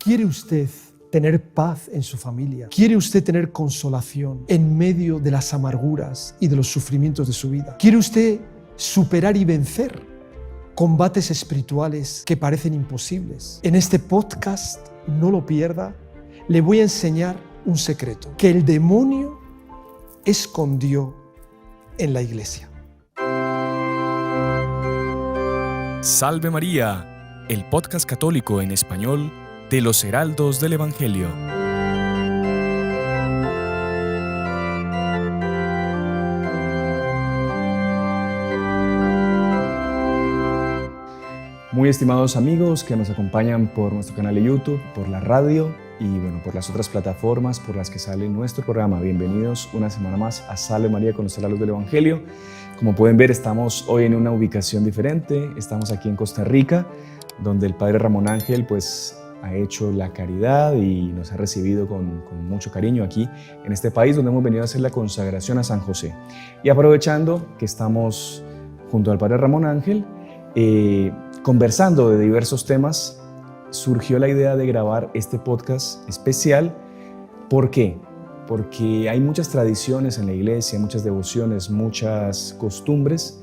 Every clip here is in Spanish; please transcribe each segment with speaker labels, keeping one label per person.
Speaker 1: ¿Quiere usted tener paz en su familia? ¿Quiere usted tener consolación en medio de las amarguras y de los sufrimientos de su vida? ¿Quiere usted superar y vencer combates espirituales que parecen imposibles? En este podcast, no lo pierda, le voy a enseñar un secreto que el demonio escondió en la iglesia.
Speaker 2: Salve María, el podcast católico en español de los Heraldos del Evangelio.
Speaker 3: Muy estimados amigos que nos acompañan por nuestro canal de YouTube, por la radio y por las otras plataformas por las que sale nuestro programa. Bienvenidos una semana más a Salve María con los Heraldos del Evangelio. Como pueden ver, estamos hoy en una ubicación diferente. Estamos aquí en Costa Rica, donde el Padre Ramón Ángel ha hecho la caridad y nos ha recibido con mucho cariño aquí en este país donde hemos venido a hacer la consagración a San José. Y aprovechando que estamos junto al Padre Ramón Ángel, conversando de diversos temas, surgió la idea de grabar este podcast especial. ¿Por qué? Porque hay muchas tradiciones en la iglesia, muchas devociones, muchas costumbres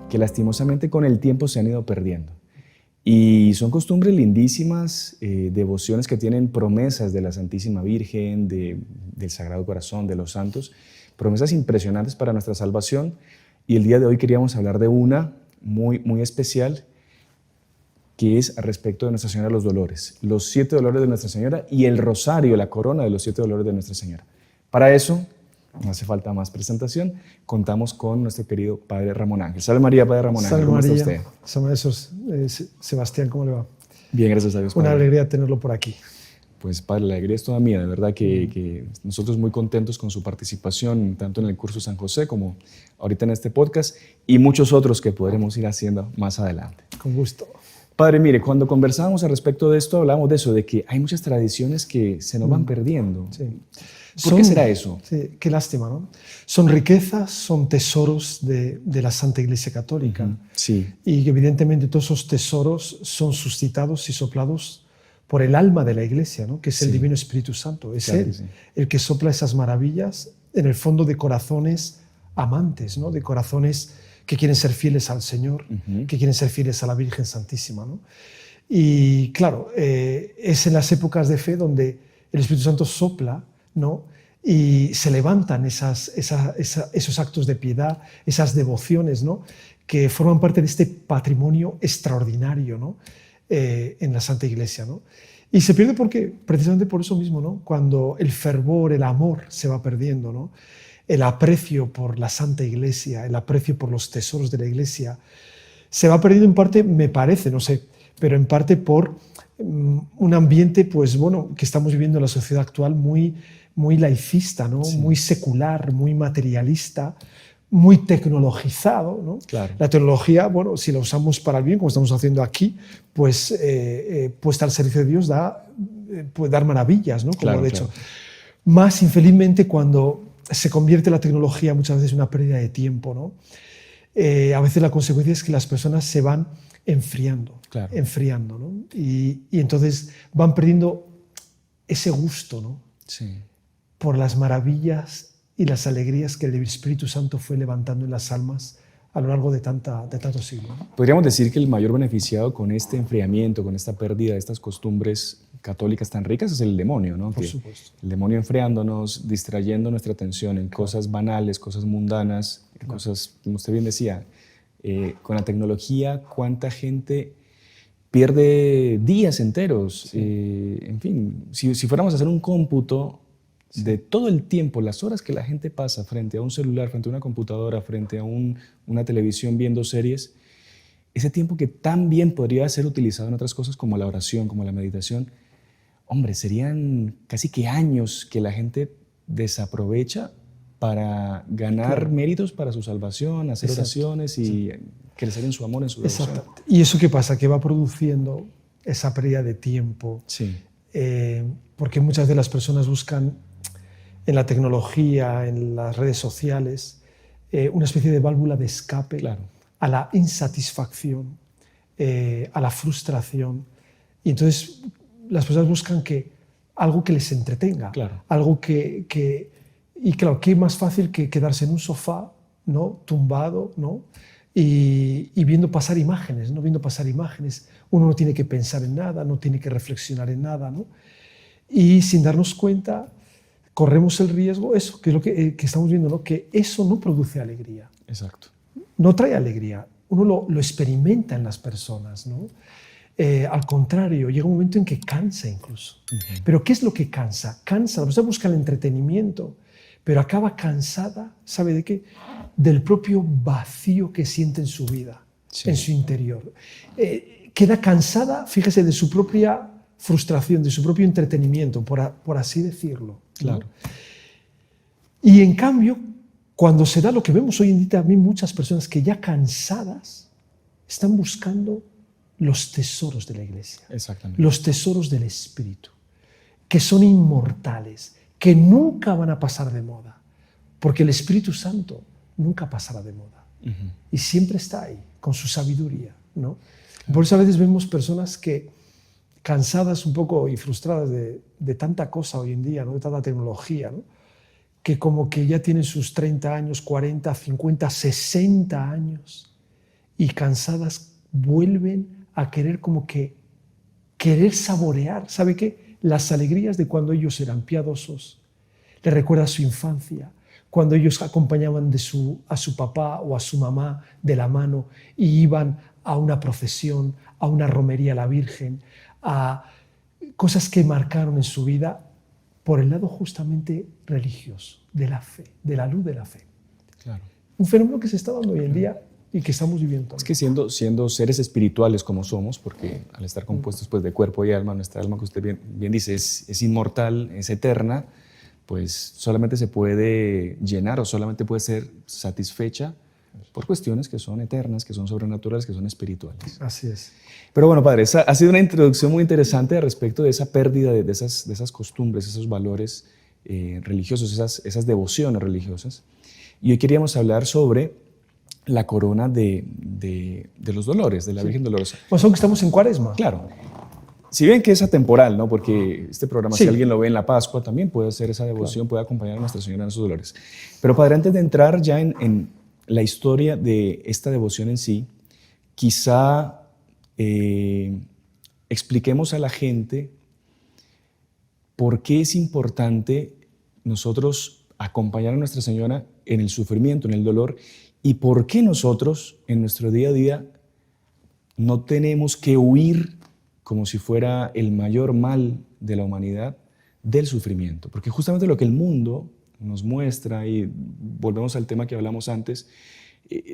Speaker 3: que lastimosamente con el tiempo se han ido perdiendo. Y son costumbres lindísimas, devociones que tienen promesas de la Santísima Virgen, del Sagrado Corazón, de los santos, promesas impresionantes para nuestra salvación. Y el día de hoy queríamos hablar de una muy, muy especial, que es al respecto de Nuestra Señora de los Dolores, los 7 dolores de Nuestra Señora y el rosario, la corona de los 7 dolores de Nuestra Señora. Para eso, no hace falta más presentación, contamos con nuestro querido Padre Ramón Ángel. Salve María, Padre Ramón Ángel.
Speaker 1: Salve María.
Speaker 3: ¿Cómo está usted?
Speaker 1: Sebastián, ¿cómo le va?
Speaker 3: Bien, gracias a Dios, Padre.
Speaker 1: Una alegría tenerlo por aquí.
Speaker 3: Pues Padre, la alegría es toda mía, de verdad que nosotros muy contentos con su participación, tanto en el curso San José como ahorita en este podcast y muchos otros que podremos ir haciendo más adelante.
Speaker 1: Con gusto.
Speaker 3: Padre, mire, cuando conversábamos al respecto de esto, hablábamos de eso, de que hay muchas tradiciones que se nos van perdiendo.
Speaker 1: Sí.
Speaker 3: ¿Por qué será eso?
Speaker 1: Sí, qué lástima, ¿no? Son riquezas, son tesoros de la Santa Iglesia Católica.
Speaker 3: Sí.
Speaker 1: Y evidentemente todos esos tesoros son suscitados y soplados por el alma de la Iglesia, ¿no? Que es el Divino Espíritu Santo. Es
Speaker 3: claro
Speaker 1: Él
Speaker 3: que
Speaker 1: el que sopla esas maravillas en el fondo de corazones amantes, ¿no? De corazones que quieren ser fieles al Señor, que quieren ser fieles a la Virgen Santísima, ¿no? Y claro, es en las épocas de fe donde el Espíritu Santo sopla, ¿no? Y se levantan esos actos de piedad, esas devociones, ¿no? Que forman parte de este patrimonio extraordinario, ¿no? En la Santa Iglesia, ¿no? Y se pierde precisamente por eso mismo, ¿no? Cuando el fervor, el amor se va perdiendo, ¿no? El aprecio por la Santa Iglesia, el aprecio por los tesoros de la Iglesia, se va perdiendo en parte, me parece, no sé, pero en parte por un ambiente, que estamos viviendo en la sociedad actual muy laicista, ¿no? Muy secular, muy materialista, muy tecnologizado, ¿no?
Speaker 3: Claro.
Speaker 1: La tecnología, si la usamos para el bien, como estamos haciendo aquí, puesta al servicio de Dios, puede dar maravillas, ¿no? Como
Speaker 3: Claro,
Speaker 1: de hecho.
Speaker 3: claro.
Speaker 1: Más infelizmente cuando se convierte la tecnología muchas veces en una pérdida de tiempo, ¿no? A veces la consecuencia es que las personas se van enfriando, ¿no? Y entonces van perdiendo ese gusto, ¿no?
Speaker 3: Sí.
Speaker 1: Por las maravillas y las alegrías que el Espíritu Santo fue levantando en las almas a lo largo de tantos siglos, ¿no?
Speaker 3: Podríamos decir que el mayor beneficiado con este enfriamiento, con esta pérdida de estas costumbres católicas tan ricas es el demonio, ¿no?
Speaker 1: Por supuesto.
Speaker 3: El demonio enfriándonos, distrayendo nuestra atención en cosas banales, cosas mundanas, cosas, como usted bien decía, con la tecnología, cuánta gente pierde días enteros. En fin, si fuéramos a hacer un cómputo de todo el tiempo, las horas que la gente pasa frente a un celular, frente a una computadora, frente a una televisión viendo series, ese tiempo que tan bien podría ser utilizado en otras cosas como la oración, como la meditación, hombre, serían casi que años que la gente desaprovecha para ganar méritos para su salvación, hacer oraciones y crecer en su amor, en su devoción.
Speaker 1: Exacto. ¿Y eso qué pasa? Que va produciendo esa pérdida de tiempo.
Speaker 3: Sí.
Speaker 1: Porque muchas de las personas buscan en la tecnología, en las redes sociales, una especie de válvula de escape a la insatisfacción, a la frustración. Y entonces las personas buscan algo que les entretenga,
Speaker 3: Claro.
Speaker 1: algo y claro, qué más fácil que quedarse en un sofá, ¿no? Tumbado, ¿no? Y viendo pasar imágenes, ¿no? Viendo pasar imágenes. Uno no tiene que pensar en nada, no tiene que reflexionar en nada, ¿no? Y sin darnos cuenta, corremos el riesgo, eso, que es lo que estamos viendo, ¿no? Que eso no produce alegría.
Speaker 3: Exacto.
Speaker 1: No trae alegría. Uno lo experimenta en las personas, ¿no? Al contrario, llega un momento en que cansa incluso. Pero ¿qué es lo que cansa? Cansa, la persona busca el entretenimiento, pero acaba cansada, ¿sabe de qué? Del propio vacío que siente en su vida,
Speaker 3: Sí.
Speaker 1: en su interior. Queda cansada, fíjese, de su propia frustración, de su propio entretenimiento, por así decirlo, ¿no?
Speaker 3: Claro.
Speaker 1: Y en cambio, cuando se da lo que vemos hoy en día, también muchas personas que ya cansadas están buscando los tesoros de la iglesia,
Speaker 3: Exactamente.
Speaker 1: los tesoros del Espíritu, que son inmortales, que nunca van a pasar de moda, porque el Espíritu Santo nunca pasará de moda y siempre está ahí con su sabiduría, ¿no? Por eso a veces vemos personas que cansadas un poco y frustradas de tanta cosa hoy en día, ¿no? De tanta tecnología, ¿no? Que como que ya tienen sus 30 años, 40, 50, 60 años y cansadas vuelven a querer querer saborear, ¿sabe qué? Las alegrías de cuando ellos eran piadosos. Les recuerda su infancia, cuando ellos acompañaban a su papá o a su mamá de la mano y iban a una procesión, a una romería a la Virgen, a cosas que marcaron en su vida por el lado justamente religioso, de la fe, de la luz de la fe.
Speaker 3: Claro.
Speaker 1: Un fenómeno que se está dando hoy en día y que estamos viviendo también.
Speaker 3: Es que siendo seres espirituales como somos, porque al estar compuestos pues, de cuerpo y alma, nuestra alma, que usted bien dice, es inmortal, es eterna, pues solamente se puede llenar o solamente puede ser satisfecha por cuestiones que son eternas, que son sobrenaturales, que son espirituales.
Speaker 1: Así es.
Speaker 3: Pero bueno, padre, esa ha sido una introducción muy interesante respecto de esa pérdida de esas costumbres, esos valores religiosos, esas devociones religiosas. Y hoy queríamos hablar sobre la corona de los dolores, de la Virgen Dolorosa.
Speaker 1: Pues aunque estamos en Cuaresma.
Speaker 3: Claro. Si bien que es atemporal, ¿no? Porque este programa,
Speaker 1: Sí.
Speaker 3: si alguien lo ve en la Pascua, también puede hacer esa devoción, puede acompañar a Nuestra Señora en sus dolores. Pero padre, antes de entrar ya en la historia de esta devoción en sí, quizá expliquemos a la gente por qué es importante nosotros acompañar a Nuestra Señora en el sufrimiento, en el dolor, y por qué nosotros en nuestro día a día no tenemos que huir como si fuera el mayor mal de la humanidad del sufrimiento. Porque justamente lo que el mundo nos muestra, y volvemos al tema que hablamos antes,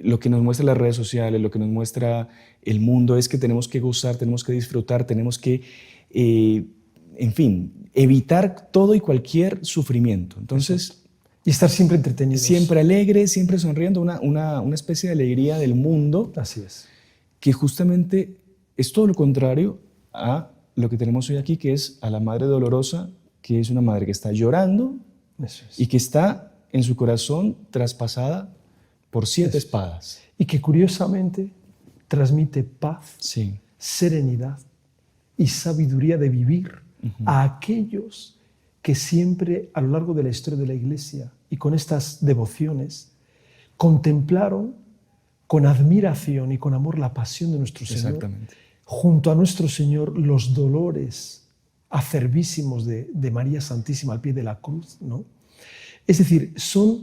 Speaker 3: lo que nos muestra las redes sociales, lo que nos muestra el mundo es que tenemos que gozar, tenemos que disfrutar, tenemos que, en fin, evitar todo y cualquier sufrimiento. Entonces,
Speaker 1: Y estar siempre entretenidos.
Speaker 3: siempre alegre, siempre sonriendo, una especie de alegría del mundo
Speaker 1: Así es.
Speaker 3: que justamente es todo lo contrario a lo que tenemos hoy aquí, que es a la Madre Dolorosa, que es una madre que está llorando
Speaker 1: Eso es.
Speaker 3: y que está en su corazón traspasada por 7 espadas.
Speaker 1: Y que curiosamente transmite paz,
Speaker 3: Sí,
Speaker 1: serenidad y sabiduría de vivir a aquellos que siempre a lo largo de la historia de la Iglesia y con estas devociones contemplaron con admiración y con amor la pasión de nuestro Señor.
Speaker 3: exactamente.
Speaker 1: Junto a nuestro Señor los dolores acerbísimos de María Santísima al pie de la cruz, ¿no? Es decir, eso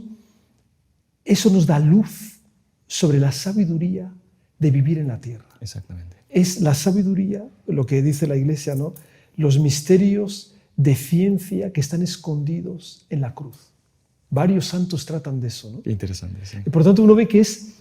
Speaker 1: nos da luz sobre la sabiduría de vivir en la tierra.
Speaker 3: Exactamente.
Speaker 1: Es la sabiduría, lo que dice la Iglesia, ¿no? Los misterios de ciencia que están escondidos en la cruz. Varios santos tratan de eso, ¿no?
Speaker 3: Qué interesante, sí.
Speaker 1: Y por tanto uno ve que es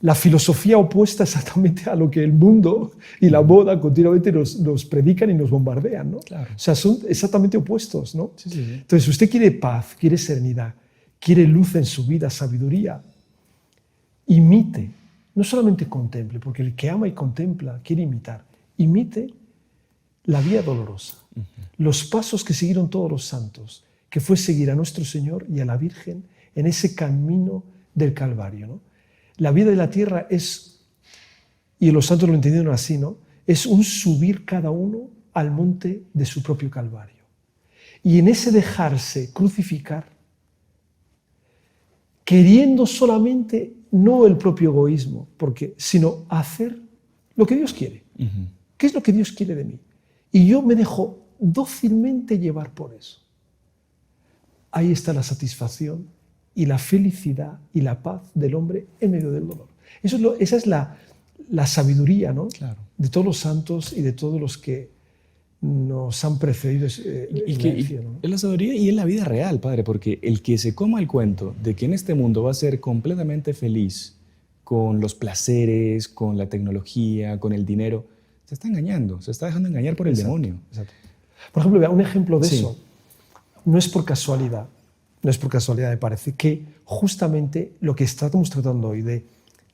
Speaker 1: la filosofía opuesta exactamente a lo que el mundo y la moda continuamente nos predican y nos bombardean, ¿no?
Speaker 3: Claro.
Speaker 1: O sea, son exactamente opuestos, ¿no?
Speaker 3: Sí, sí, sí.
Speaker 1: Entonces, usted quiere paz, quiere serenidad, quiere luz en su vida, sabiduría, imite, no solamente contemple, porque el que ama y contempla quiere imitar, imite la vía dolorosa, los pasos que siguieron todos los santos, que fue seguir a nuestro Señor y a la Virgen en ese camino del Calvario, ¿no? La vida de la tierra es, y los santos lo entendieron así, ¿no? Es un subir cada uno al monte de su propio Calvario. Y en ese dejarse crucificar, queriendo solamente no el propio egoísmo, sino hacer lo que Dios quiere. ¿Qué es lo que Dios quiere de mí? Y yo me dejo dócilmente llevar por eso. Ahí está la satisfacción y la felicidad y la paz del hombre en medio del dolor. Esa es la sabiduría, ¿no?
Speaker 3: Claro.
Speaker 1: De todos los santos y de todos los que nos han precedido. ¿No?
Speaker 3: Es la sabiduría y es la vida real, Padre, porque el que se coma el cuento de que en este mundo va a ser completamente feliz con los placeres, con la tecnología, con el dinero, se está engañando, se está dejando engañar por el demonio.
Speaker 1: Exacto. Por ejemplo, vea, un ejemplo de
Speaker 3: Sí.
Speaker 1: eso no es por casualidad, me parece, que justamente lo que estamos tratando hoy de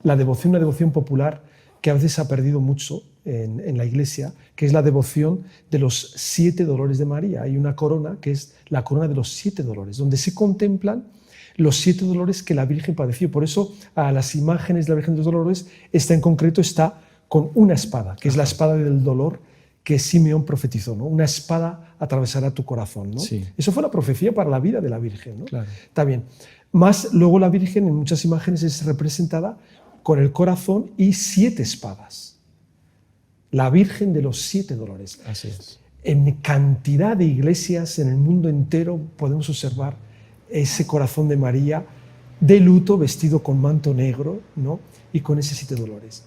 Speaker 1: la devoción, una devoción popular que a veces se ha perdido mucho en la Iglesia, que es la devoción de los 7 dolores de María. Hay una corona que es la corona de los 7 dolores, donde se contemplan los 7 dolores que la Virgen padeció. Por eso a las imágenes de la Virgen de los Dolores, esta en concreto está con una espada, que es la espada del dolor que Simeón profetizó, ¿no? Una espada atravesará tu corazón, ¿no?
Speaker 3: Sí.
Speaker 1: Eso fue la profecía para la vida de la Virgen, ¿no?
Speaker 3: Claro.
Speaker 1: Está bien. Más luego la Virgen en muchas imágenes es representada con el corazón y 7 espadas. La Virgen de los 7 dolores.
Speaker 3: Así es.
Speaker 1: En cantidad de iglesias en el mundo entero podemos observar ese corazón de María de luto, vestido con manto negro, ¿no? Y con esos 7 dolores.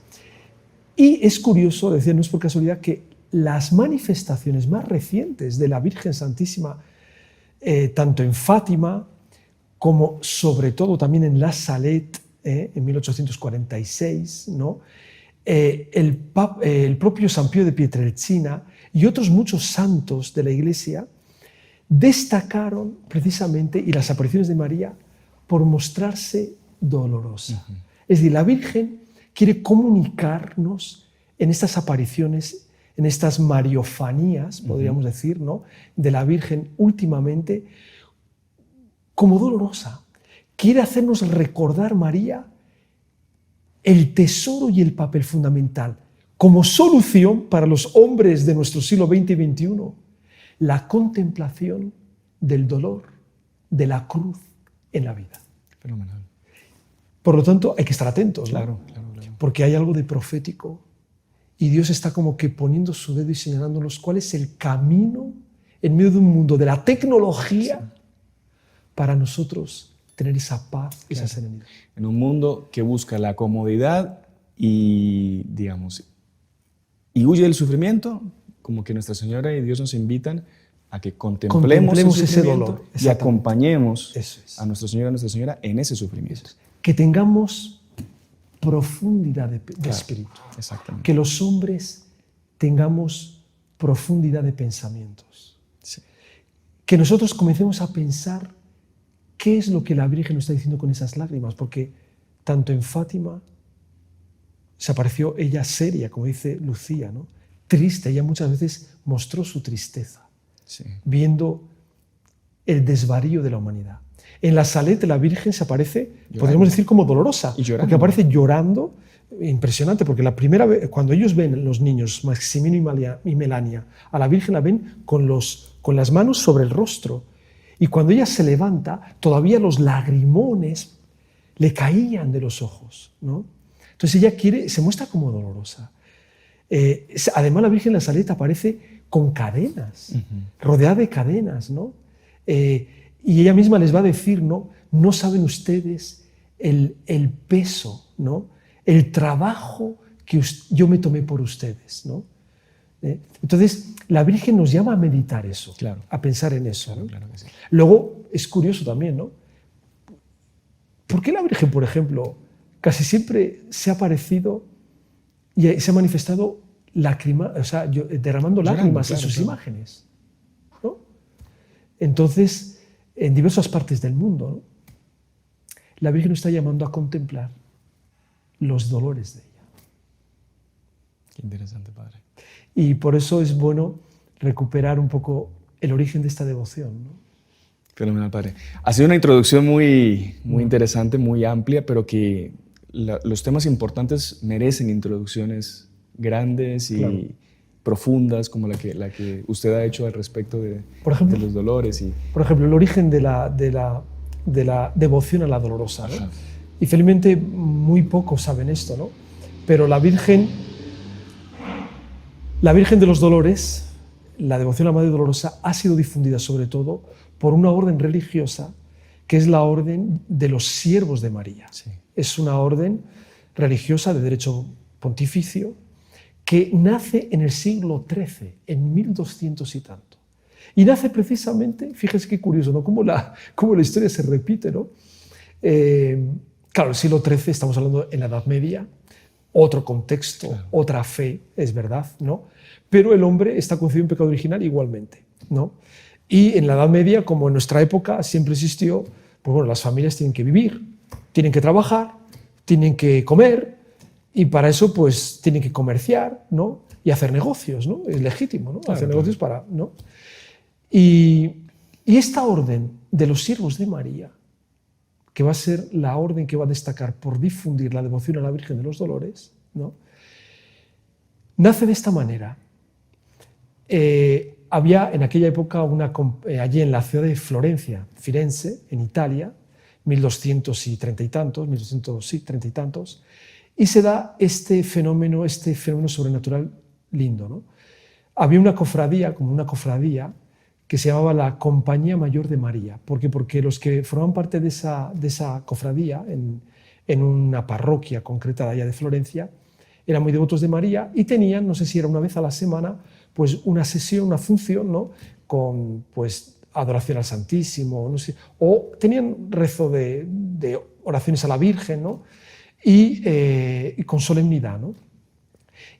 Speaker 1: Y es curioso, decía, no es por casualidad, que las manifestaciones más recientes de la Virgen Santísima, tanto en Fátima como sobre todo también en La Salette, en 1846, ¿no? El propio San Pío de Pietrelcina y otros muchos santos de la Iglesia destacaron precisamente, y las apariciones de María, por mostrarse dolorosa. Es decir, la Virgen quiere comunicarnos en estas apariciones, en estas mariofanías, podríamos decir, ¿no? De la Virgen últimamente, como dolorosa. Quiere hacernos recordar, María, el tesoro y el papel fundamental como solución para los hombres de nuestro siglo XX y XXI, la contemplación del dolor, de la cruz en la vida.
Speaker 3: Fenomenal.
Speaker 1: Por lo tanto, hay que estar atentos, ¿no?
Speaker 3: Claro.
Speaker 1: Porque hay algo de profético y Dios está como que poniendo su dedo y señalándonos cuál es el camino en medio de un mundo de la tecnología para nosotros tener esa paz, esa serenidad.
Speaker 3: En un mundo que busca la comodidad y, digamos, y huye del sufrimiento, como que Nuestra Señora y Dios nos invitan a que contemplemos
Speaker 1: ese dolor
Speaker 3: y acompañemos
Speaker 1: Eso es.
Speaker 3: a Nuestra Señora en ese sufrimiento.
Speaker 1: Que tengamos profundidad de espíritu.
Speaker 3: Exactamente.
Speaker 1: Que los hombres tengamos profundidad de pensamientos.
Speaker 3: Sí.
Speaker 1: Que nosotros comencemos a pensar qué es lo que la Virgen nos está diciendo con esas lágrimas, porque tanto en Fátima se apareció ella seria, como dice Lucía, ¿no? Triste. Ella muchas veces mostró su tristeza, viendo el desvarío de la humanidad. En La Salette la Virgen se aparece, podríamos decir, como dolorosa, porque aparece llorando, impresionante, porque la primera vez, cuando ellos ven, los niños, Maximino y Melania, a la Virgen la ven con las manos sobre el rostro, y cuando ella se levanta, todavía los lagrimones le caían de los ojos, ¿no? Entonces ella se muestra como dolorosa. Además la Virgen en La Salette aparece con cadenas, rodeada de cadenas, ¿no? Y ella misma les va a decir, ¿no? No saben ustedes el peso, ¿no? El trabajo que yo me tomé por ustedes, ¿no? Entonces, la Virgen nos llama a meditar eso,
Speaker 3: Claro.
Speaker 1: a pensar en eso.
Speaker 3: Claro,
Speaker 1: ¿no?
Speaker 3: claro que sí.
Speaker 1: Luego, es curioso también, ¿no? ¿Por qué la Virgen, por ejemplo, casi siempre se ha aparecido y se ha manifestado derramando lágrimas en sus imágenes, ¿no? Entonces, en diversas partes del mundo, ¿no? La Virgen nos está llamando a contemplar los dolores de ella.
Speaker 3: Qué interesante, Padre.
Speaker 1: Y por eso es bueno recuperar un poco el origen de esta devoción, ¿no?
Speaker 3: Fenomenal, Padre. Ha sido una introducción muy interesante, muy amplia, pero que los temas importantes merecen introducciones grandes y,
Speaker 1: Claro.
Speaker 3: profundas como la que usted ha hecho al respecto de los dolores.
Speaker 1: Por ejemplo, el origen de la devoción a la dolorosa, ¿no? Y felizmente muy pocos saben esto, ¿no? Pero la Virgen de los Dolores, la devoción a la Madre Dolorosa, ha sido difundida sobre todo por una orden religiosa que es la orden de los siervos de María.
Speaker 3: Sí.
Speaker 1: Es una orden religiosa de derecho pontificio que nace en el siglo XIII, en 1200 y tanto. Y nace precisamente, fíjese qué curioso, ¿no? Cómo la historia se repite, ¿no? Claro, el siglo XIII, estamos hablando en la Edad Media, otro contexto, claro, otra fe, es verdad, ¿no? Pero el hombre está concebido en pecado original igualmente, ¿no? Y en la Edad Media, como en nuestra época, siempre existió, pues bueno, las familias tienen que vivir, tienen que trabajar, tienen que comer, y para eso pues tienen que comerciar, ¿no? Y hacer negocios, ¿no? Es legítimo, ¿no?
Speaker 3: Claro,
Speaker 1: hacer negocios para, ¿no? Y esta orden de los siervos de María, que va a ser la orden que va a destacar por difundir la devoción a la Virgen de los Dolores, ¿no? Nace de esta manera. Había en aquella época allí en la ciudad de Florencia, Firenze, en Italia, 1230 y tantos, y se da este fenómeno sobrenatural lindo, ¿no? Había una cofradía, que se llamaba la Compañía Mayor de María. ¿Por qué? Porque los que formaban parte de esa cofradía en una parroquia concreta de allá de Florencia eran muy devotos de María y tenían, no sé si era una vez a la semana, pues una sesión, una función, ¿no? Con pues adoración al Santísimo, no sé, o tenían rezo de oraciones a la Virgen, ¿no? Y con solemnidad, ¿no?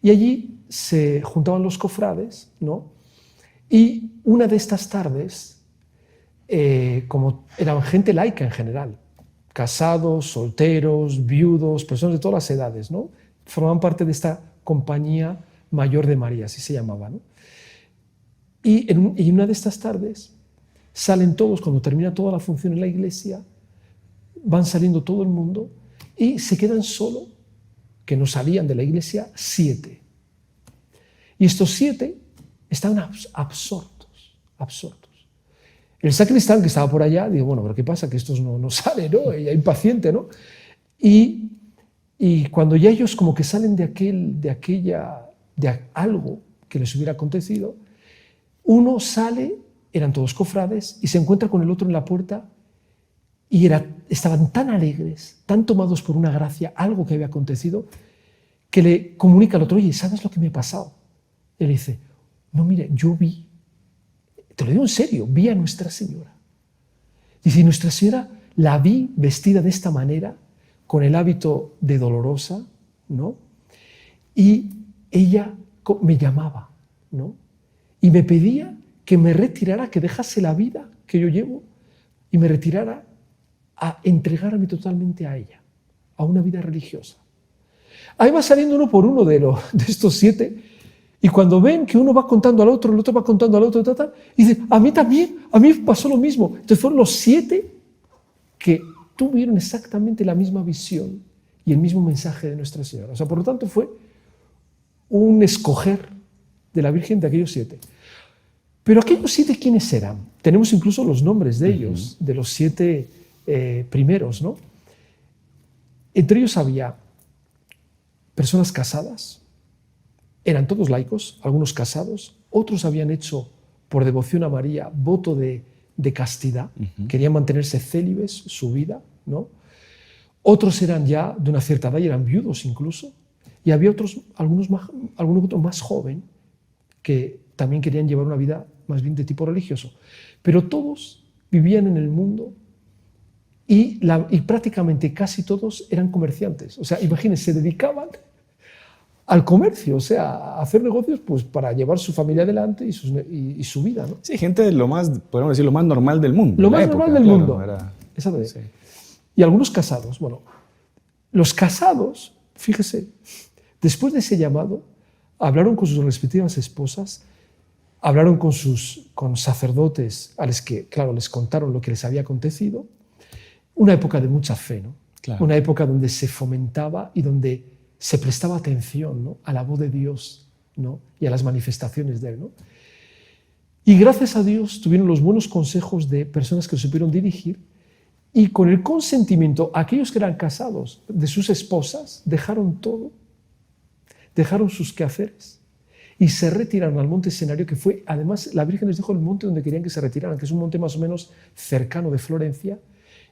Speaker 1: Y allí se juntaban los cofrades, ¿no? Y una de estas tardes, como eran gente laica en general, casados, solteros, viudos, personas de todas las edades, ¿no? Formaban parte de esta Compañía Mayor de María, así se llamaba, ¿no? Y en una de estas tardes salen todos, cuando termina toda la función en la iglesia, van saliendo todo el mundo y se quedan solo, que no salían de la iglesia, 7. Y estos 7 estaban absortos. El sacristán, que estaba por allá, dijo, bueno, pero ¿qué pasa? Que estos no salen, ¿no? Y impaciente, ¿no? Y cuando ya ellos como que salen de algo que les hubiera acontecido, uno sale, eran todos cofrades, y se encuentra con el otro en la puerta y estaban tan alegres, tan tomados por una gracia, algo que había acontecido, que le comunica al otro, oye, ¿sabes lo que me ha pasado? Él dice, no, mire, yo vi, te lo digo en serio, vi a Nuestra Señora. Dice, Nuestra Señora la vi vestida de esta manera, con el hábito de dolorosa, ¿no? Y ella me llamaba, ¿no? Y me pedía que me retirara, que dejase la vida que yo llevo y me retirara a entregarme totalmente a ella, a una vida religiosa. Ahí va saliendo uno por uno de estos 7, y cuando ven que uno va contando al otro, el otro va contando al otro, y dice, a mí también, a mí pasó lo mismo. Entonces fueron los 7 que tuvieron exactamente la misma visión y el mismo mensaje de Nuestra Señora. O sea, por lo tanto fue un escoger de la Virgen de aquellos 7. Pero aquellos 7, ¿quiénes eran? Tenemos incluso los nombres de ellos, de los 7 primeros, ¿no? Entre ellos había personas casadas, eran todos laicos, algunos casados, otros habían hecho por devoción a María voto de castidad, querían mantenerse célibes su vida, ¿no? Otros eran ya de una cierta edad y eran viudos incluso, y había algunos más joven que también querían llevar una vida más bien de tipo religioso, pero todos vivían en el mundo y prácticamente casi todos eran comerciantes. O sea, imagínense, se dedicaban al comercio, o sea, a hacer negocios pues, para llevar su familia adelante y su vida, ¿no?
Speaker 3: Sí, gente de podríamos decir, lo más normal del mundo.
Speaker 1: Lo más normal del mundo.
Speaker 3: Sí.
Speaker 1: Y algunos casados. Bueno, los casados, fíjese, después de ese llamado, hablaron con sus respectivas esposas, hablaron con sacerdotes a los que, claro, les contaron lo que les había acontecido. Una época de mucha fe, ¿no?
Speaker 3: Claro.
Speaker 1: Una época donde se fomentaba y donde se prestaba atención, ¿no? A la voz de Dios ¿no? Y a las manifestaciones de Él, ¿no? Y gracias a Dios tuvieron los buenos consejos de personas que supieron dirigir, y con el consentimiento, aquellos que eran casados de sus esposas dejaron todo, dejaron sus quehaceres y se retiraron al monte Escenario, que fue, además, la Virgen les dijo el monte donde querían que se retiraran, que es un monte más o menos cercano de Florencia,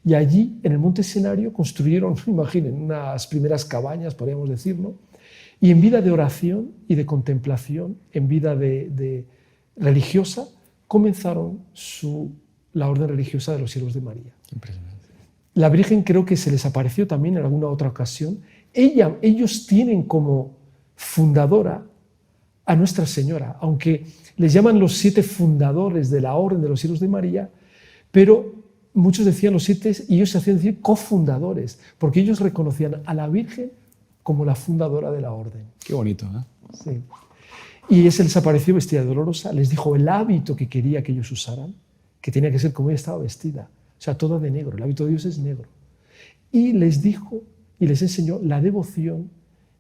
Speaker 1: y allí, en el monte Escenario, construyeron, imaginen, unas primeras cabañas, podríamos decir, ¿no? Y en vida de oración y de contemplación, en vida de religiosa, comenzaron la orden religiosa de los Siervos de María.
Speaker 3: Impresionante.
Speaker 1: La Virgen creo que se les apareció también en alguna otra ocasión. Ellos tienen como fundadora a Nuestra Señora, aunque les llaman los 7 fundadores de la Orden de los Siervos de María, pero muchos decían los 7 y ellos se hacían decir cofundadores, porque ellos reconocían a la Virgen como la fundadora de la Orden.
Speaker 3: Qué bonito, ¿eh?
Speaker 1: Sí. Y ella se les apareció vestida de dolorosa, les dijo el hábito que quería que ellos usaran, que tenía que ser como ella estaba vestida. O sea, toda de negro, el hábito de Dios es negro. Y les dijo y les enseñó la devoción,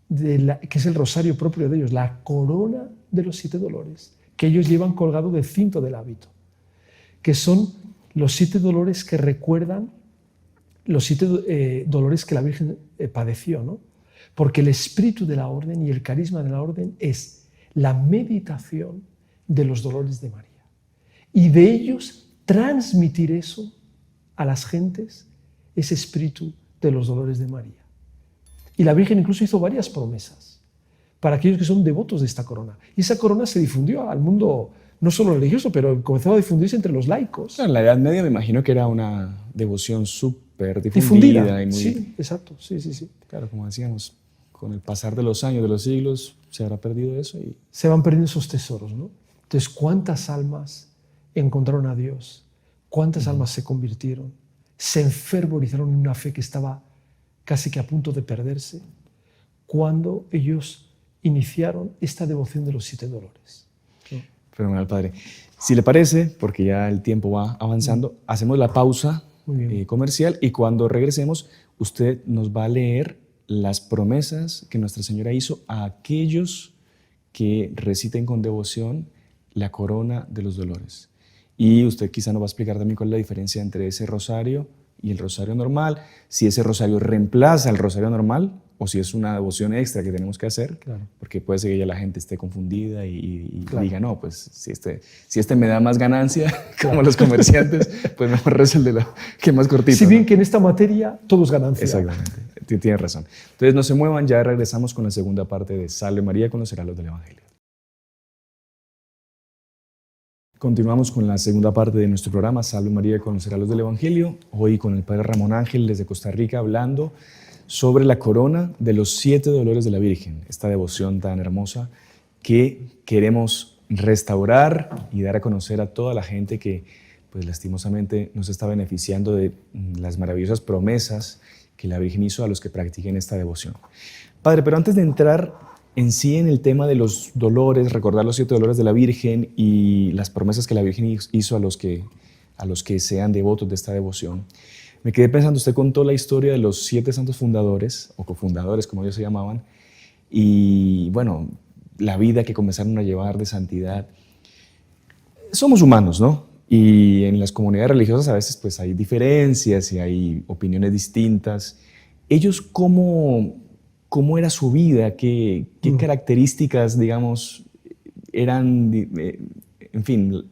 Speaker 1: que es el rosario propio de ellos, la corona de los 7 dolores, que ellos llevan colgado del cinto del hábito, que son los 7 dolores que recuerdan los 7 dolores que la Virgen padeció, ¿no? Porque el espíritu de la orden y el carisma de la orden es la meditación de los dolores de María. Y de ellos transmitir eso a las gentes, ese espíritu de los dolores de María. Y la Virgen incluso hizo varias promesas para aquellos que son devotos de esta corona. Y esa corona se difundió al mundo, no solo religioso, pero comenzó a difundirse entre los laicos.
Speaker 3: Claro, en la Edad Media me imagino que era una devoción súper difundida. Y muy,
Speaker 1: sí, exacto, sí.
Speaker 3: Claro, como decíamos, con el pasar de los años, de los siglos, se habrá perdido eso. Y
Speaker 1: se van perdiendo esos tesoros, ¿no? Entonces, ¿cuántas almas encontraron a Dios? ¿Cuántas almas se convirtieron? Se enfervorizaron en una fe que estaba casi que a punto de perderse cuando ellos iniciaron esta devoción de los 7 dolores.
Speaker 3: Fenomenal, Padre. Si le parece, porque ya el tiempo va avanzando, hacemos la pausa comercial y cuando regresemos, usted nos va a leer las promesas que Nuestra Señora hizo a aquellos que reciten con devoción la corona de los dolores. Y usted quizá nos va a explicar también cuál es la diferencia entre ese rosario y el rosario normal, si ese rosario reemplaza al rosario normal o si es una devoción extra que tenemos que hacer, claro. Porque puede ser que ya la gente esté confundida y claro. Diga, no, pues si este me da más ganancia, claro. Como los comerciantes, pues mejor rezo el de la que es más cortito.
Speaker 1: Si bien, ¿no? Que en esta materia todo es ganancia.
Speaker 3: Exactamente, tiene razón. Entonces no se muevan, ya regresamos con la segunda parte de Salve María con los heraldos del Evangelio. Continuamos con la segunda parte de nuestro programa, Salve María con los heraldos del Evangelio, hoy con el Padre Ramón Ángel desde Costa Rica hablando sobre la corona de los 7 dolores de la Virgen, esta devoción tan hermosa que queremos restaurar y dar a conocer a toda la gente que pues lastimosamente no se está beneficiando de las maravillosas promesas que la Virgen hizo a los que practiquen esta devoción. Padre, pero antes de entrar en sí en el tema de los dolores, recordar los 7 dolores de la Virgen y las promesas que la Virgen hizo a los que sean devotos de esta devoción, me quedé pensando, usted contó la historia de los 7 santos fundadores, o cofundadores como ellos se llamaban, y bueno, la vida que comenzaron a llevar de santidad. Somos humanos, ¿no? Y en las comunidades religiosas a veces pues hay diferencias y hay opiniones distintas. Ellos, ¿cómo era su vida? ¿Qué características, digamos, eran, en fin,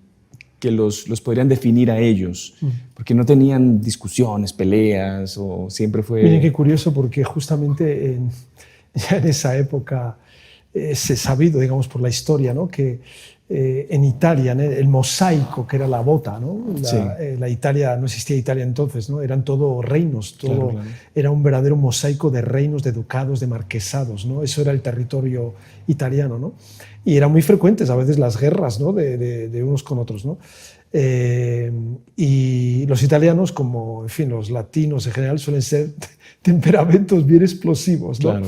Speaker 3: que los podrían definir a ellos? Porque no tenían discusiones, peleas, o siempre fue...
Speaker 1: Miren qué curioso, porque justamente ya en esa época se ha sabido, digamos, por la historia, ¿no? Que en Italia, ¿no? El mosaico, que era la bota, ¿no? La Italia, no existía Italia entonces, ¿no? Eran todo reinos, claro. Era un verdadero mosaico de reinos, de ducados, de marquesados, ¿no? Eso era el territorio italiano, ¿no? Y eran muy frecuentes a veces las guerras, ¿no? de unos con otros, ¿no? Y los italianos, como en fin, los latinos en general, suelen ser temperamentos bien explosivos, ¿no?
Speaker 3: Claro.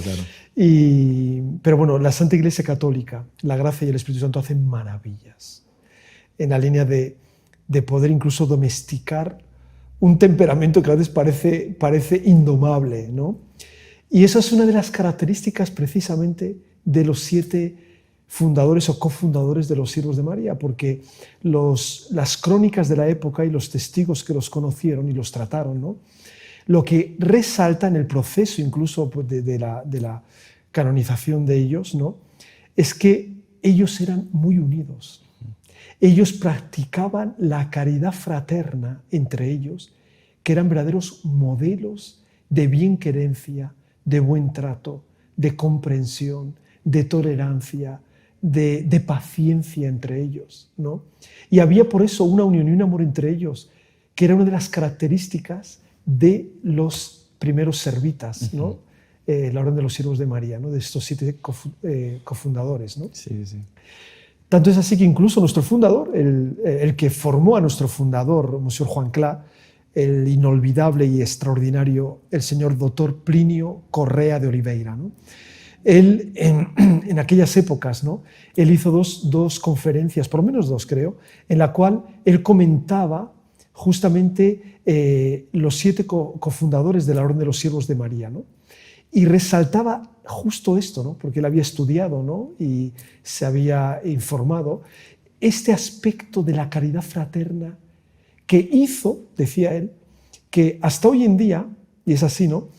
Speaker 1: Pero bueno, la Santa Iglesia Católica, la gracia y el Espíritu Santo hacen maravillas en la línea de poder incluso domesticar un temperamento que a veces parece indomable, ¿no? Y esa es una de las características precisamente de los 7 fundadores o cofundadores de los Siervos de María, porque las crónicas de la época y los testigos que los conocieron y los trataron, ¿no? Lo que resalta en el proceso incluso pues, de la canonización de ellos, ¿no? Es que ellos eran muy unidos. Ellos practicaban la caridad fraterna entre ellos, que eran verdaderos modelos de bienquerencia, de buen trato, de comprensión, de tolerancia, de paciencia entre ellos, ¿no? Y había por eso una unión y un amor entre ellos, que era una de las características de los primeros servitas, ¿no? La Orden de los Siervos de María, ¿no? De estos 7 cofundadores, ¿no?
Speaker 3: Sí, sí.
Speaker 1: Tanto es así que incluso nuestro fundador, el que formó a nuestro fundador, Monsieur Juan Clá, el inolvidable y extraordinario, el señor doctor Plinio Correa de Oliveira, ¿no? Él, en aquellas épocas, ¿no? Él hizo dos conferencias, por lo menos 2 creo, en la cual él comentaba justamente los 7 cofundadores de la Orden de los Siervos de María, ¿no? Y resaltaba justo esto, ¿no? Porque él había estudiado, ¿no? Y se había informado, este aspecto de la caridad fraterna que hizo, decía él, que hasta hoy en día, y es así, ¿no?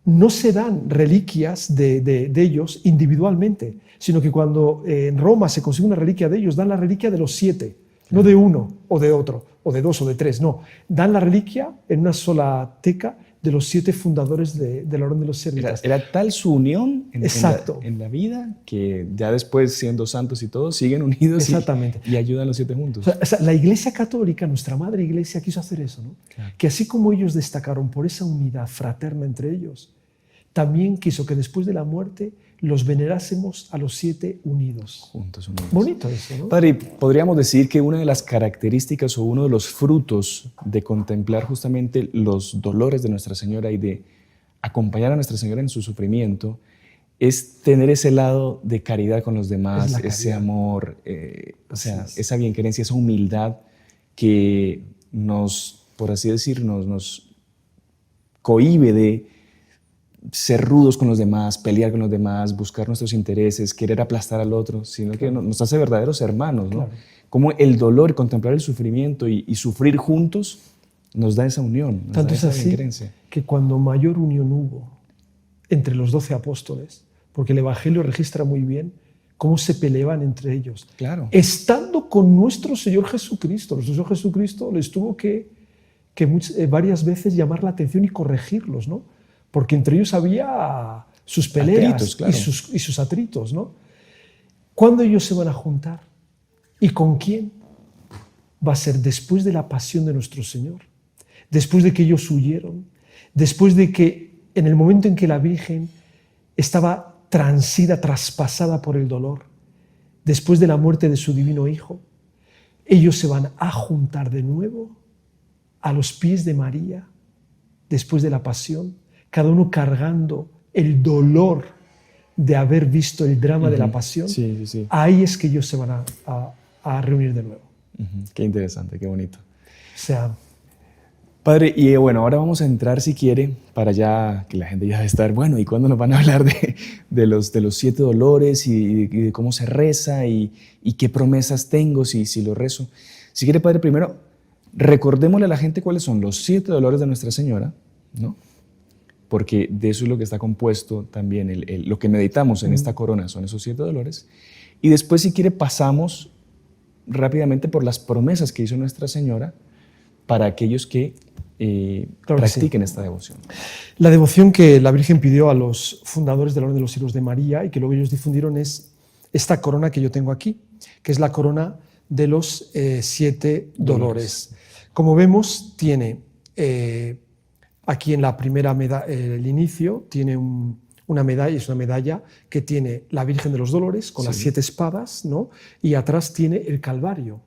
Speaker 1: No se dan reliquias de ellos individualmente, sino que cuando en Roma se consigue una reliquia de ellos, dan la reliquia de los 7, no de uno o de otro, o de 2 o de 3, no. Dan la reliquia en una sola teca de los 7 fundadores de la Orden de los Servitas.
Speaker 3: Era tal su unión
Speaker 1: Exacto.
Speaker 3: En la vida que ya después, siendo santos y todos, siguen unidos.
Speaker 1: Exactamente.
Speaker 3: Y ayudan los 7 juntos.
Speaker 1: O sea, la Iglesia Católica, nuestra Madre Iglesia, quiso hacer eso, ¿no? Claro. Que así como ellos destacaron por esa unidad fraterna entre ellos, también quiso que después de la muerte los venerásemos a los 7 unidos.
Speaker 3: Juntos, unidos.
Speaker 1: Bonito eso, ¿no?
Speaker 3: Padre, podríamos decir que una de las características o uno de los frutos de contemplar justamente los dolores de Nuestra Señora y de acompañar a Nuestra Señora en su sufrimiento es tener ese lado de caridad con los demás, ese amor, o sea, esa bienquerencia, esa humildad que nos, por así decir, nos cohíbe de ser rudos con los demás, pelear con los demás, buscar nuestros intereses, querer aplastar al otro, sino que nos hace verdaderos hermanos, ¿no? Claro. Como el dolor, contemplar el sufrimiento y sufrir juntos nos da esa unión.
Speaker 1: Tanto es así que cuando mayor unión hubo entre los 12 apóstoles, porque el Evangelio registra muy bien cómo se peleaban entre ellos,
Speaker 3: claro,
Speaker 1: estando con nuestro Señor Jesucristo. Nuestro Señor Jesucristo les tuvo que varias veces llamar la atención y corregirlos, ¿no? Porque entre ellos había sus peleas atritos, claro, y sus atritos, ¿no? ¿Cuándo ellos se van a juntar? ¿Y con quién? Va a ser después de la pasión de nuestro Señor, después de que ellos huyeron, después de que en el momento en que la Virgen estaba transida, traspasada por el dolor, después de la muerte de su divino Hijo, ellos se van a juntar de nuevo a los pies de María, después de la pasión, cada uno cargando el dolor de haber visto el drama de la pasión.
Speaker 3: Sí, sí, sí.
Speaker 1: Ahí es que ellos se van a reunir de nuevo.
Speaker 3: Qué interesante, qué bonito.
Speaker 1: O sea,
Speaker 3: Padre, y bueno, ahora vamos a entrar, si quiere, para ya que la gente ya debe estar, bueno, ¿y cuándo nos van a hablar de los 7 dolores y de cómo se reza y qué promesas tengo si lo rezo? Si quiere, Padre, primero recordémosle a la gente cuáles son los 7 dolores de Nuestra Señora, ¿no? Porque de eso es lo que está compuesto también, lo que meditamos en esta corona son esos 7 dolores. Y después, si quiere, pasamos rápidamente por las promesas que hizo Nuestra Señora para aquellos que practiquen esta devoción.
Speaker 1: La devoción que la Virgen pidió a los fundadores de la Orden de los Siervos de María y que luego ellos difundieron es esta corona que yo tengo aquí, que es la corona de los 7 dolores. Como vemos, tiene... aquí en la primera el inicio tiene una medalla, es una medalla que tiene la Virgen de los Dolores con las 7 espadas, ¿no? Y atrás tiene el Calvario.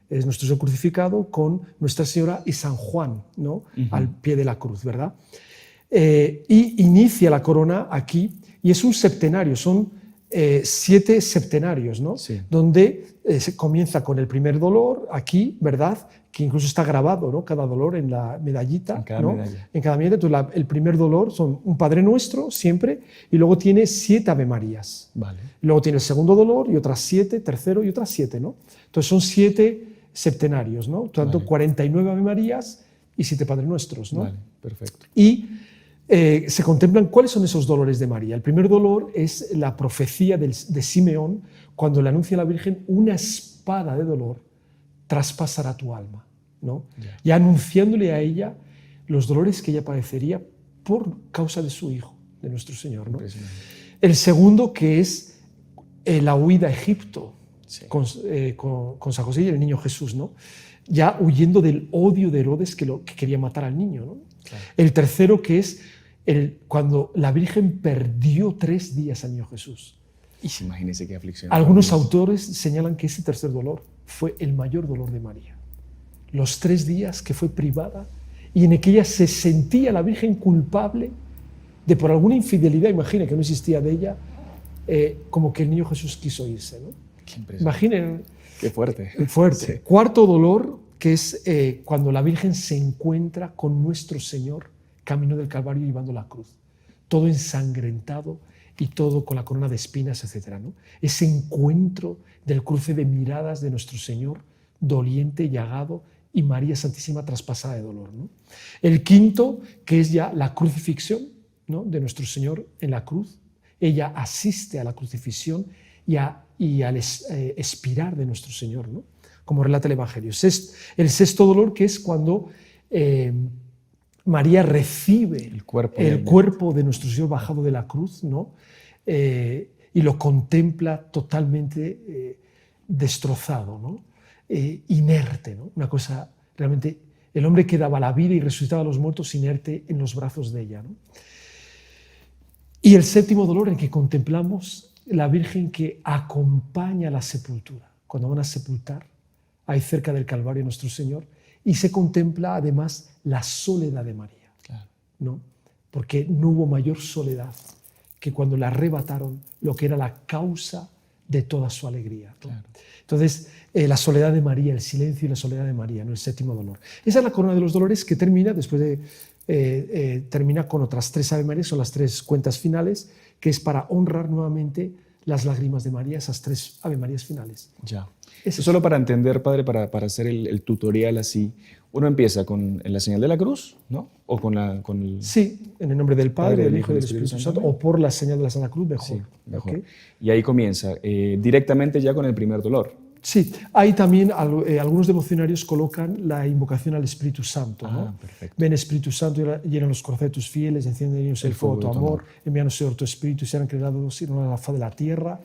Speaker 1: Es nuestro Señor crucificado con Nuestra Señora y San Juan, ¿no? Al pie de la cruz, ¿verdad? Y inicia la corona aquí y es un septenario, son 7 septenarios, ¿no?
Speaker 3: Sí.
Speaker 1: Donde se comienza con el primer dolor, aquí, ¿verdad? Que incluso está grabado, ¿no? Cada dolor en la medallita.
Speaker 3: En cada
Speaker 1: ¿no?
Speaker 3: medalla.
Speaker 1: En cada medalla. Entonces, el primer dolor son un Padre Nuestro, siempre, y luego tiene 7 Ave Marías.
Speaker 3: Vale.
Speaker 1: Luego tiene el segundo dolor y otras 7, tercero y otras 7, ¿no? Entonces son 7 septenarios, ¿no? Por tanto,
Speaker 3: Vale.
Speaker 1: 49 Ave Marías y 7 Padres Nuestros, ¿no?
Speaker 3: Vale, perfecto.
Speaker 1: Y se contemplan cuáles son esos dolores de María. El primer dolor es la profecía de Simeón, cuando le anuncia a la Virgen: una espada de dolor traspasará tu alma, ¿no? Y anunciándole a ella los dolores que ella padecería por causa de su Hijo, de nuestro Señor, ¿no?
Speaker 3: Impresionante.
Speaker 1: El segundo, que es la huida a Egipto,
Speaker 3: Sí.
Speaker 1: con San José y el niño Jesús, ¿no? Ya huyendo del odio de Herodes que quería matar al niño, ¿no?
Speaker 3: Claro.
Speaker 1: El tercero, que es cuando la Virgen perdió 3 días al niño Jesús.
Speaker 3: Y imagínense qué aflicción.
Speaker 1: Algunos autores señalan que ese tercer dolor fue el mayor dolor de María. Los 3 días que fue privada y en que ella se sentía la Virgen culpable de, por alguna infidelidad, imagina que no existía de ella, como que el niño Jesús quiso irse, ¿no?
Speaker 3: Qué impresionante.
Speaker 1: Imaginen,
Speaker 3: Qué fuerte.
Speaker 1: fuerte.
Speaker 3: Sí.
Speaker 1: Cuarto dolor, que es cuando la Virgen se encuentra con nuestro Señor camino del Calvario llevando la cruz, todo ensangrentado y todo con la corona de espinas, etc., ¿no? Ese encuentro del cruce de miradas de nuestro Señor, doliente, llagado, y María Santísima traspasada de dolor, ¿no? El quinto, que es ya la crucifixión, ¿no? De nuestro Señor en la cruz. Ella asiste a la crucifixión y al expirar de nuestro Señor, ¿no? Como relata el Evangelio. El sexto dolor, que es cuando María recibe el cuerpo de nuestro Señor bajado de la cruz, ¿no? Y lo contempla totalmente destrozado, ¿no? Inerte, ¿no? Una cosa realmente, el hombre que daba la vida y resucitaba a los muertos inerte en los brazos de ella, ¿no? Y el séptimo dolor, en que contemplamos la Virgen que acompaña la sepultura. Cuando van a sepultar, ahí cerca del Calvario nuestro Señor, y se contempla además la soledad de María,
Speaker 3: Claro.
Speaker 1: ¿no? Porque no hubo mayor soledad que cuando le arrebataron lo que era la causa de toda su alegría, ¿no?
Speaker 3: Claro.
Speaker 1: Entonces, la soledad de María, el silencio y la soledad de María, ¿no? El séptimo dolor. Esa es la corona de los dolores, que termina después de termina con otras 3 Ave Marías, son las 3 cuentas finales, que es para honrar nuevamente las lágrimas de María, esas 3 Ave Marías finales.
Speaker 3: Ya.
Speaker 1: Eso
Speaker 3: Solo para entender, Padre, para hacer el tutorial así, uno empieza con la señal de la cruz, ¿no? O con el...
Speaker 1: Sí, en el nombre del Padre, del Hijo y del Espíritu Santo, o por la señal de la Santa Cruz, mejor.
Speaker 3: Sí, mejor.
Speaker 1: ¿Ok?
Speaker 3: Y ahí comienza, directamente ya con el primer dolor.
Speaker 1: Sí, ahí también algunos devocionarios colocan la invocación al Espíritu Santo, ¿no?
Speaker 3: Perfecto.
Speaker 1: Ven, Espíritu Santo, llena los corazones de tus fieles, enciende en ellos el fuego de tu amor, envíanos, Señor, tu Espíritu y sean creados a la faz de la tierra,